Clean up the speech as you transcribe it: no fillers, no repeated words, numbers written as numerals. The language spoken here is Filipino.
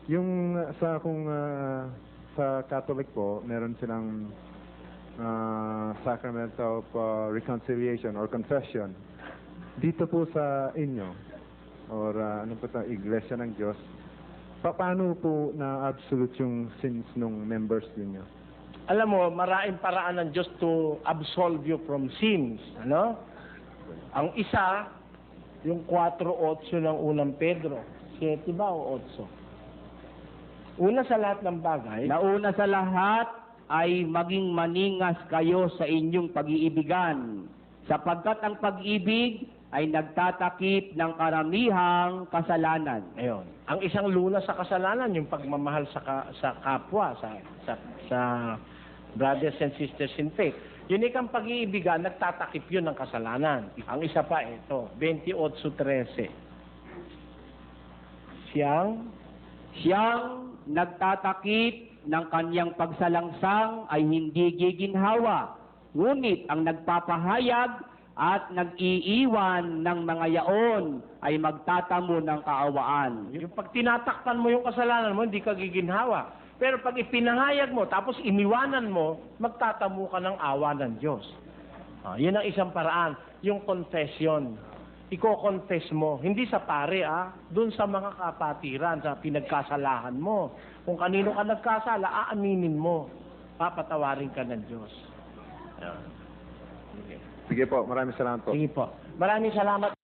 Yung sa Catholic po, meron silang sacrament of reconciliation or confession. Dito po sa inyo, or ano po sa Iglesia ng Diyos, paano po na-absolute yung sins ng members ninyo? Alam mo, maraming paraan ng Diyos to absolve you from sins. Ano? Ang isa, yung 4:8 ng unang Pedro. 7 ba o 8? Una sa lahat ng bagay. Nauna sa lahat ay maging maningas kayo sa inyong pag-iibigan, sapagkat ang pag-ibig ay nagtatakip ng karamihang kasalanan. Ayun. Ang isang luna sa kasalanan, yung pagmamahal sa kapwa, sa brothers and sisters in faith. Yun ikang pag-iibigan, nagtatakip yun ng kasalanan. Ang isa pa, ito, 28:13. Siyang nagtatakip ng kanyang pagsalangsang ay hindi giginhawa, ngunit ang nagpapahayag at nag-iiwan ng mga yaon ay magtatamo ng kaawaan. Yung pag tinatakpan mo yung kasalanan mo, hindi ka giginhawa. Pero pag ipinahayag mo, tapos iniwanan mo, magtatamo ka ng awa ng Diyos. Yun ang isang paraan, yung confession. Iko-confess mo, hindi sa pare, dun sa mga kapatiran, sa pinagkasalahan mo. Kung kanino ka nagkasala, aaminin mo. Papatawarin ka ng Diyos. Sige po, maraming salamat po. Sige po. Maraming salamat.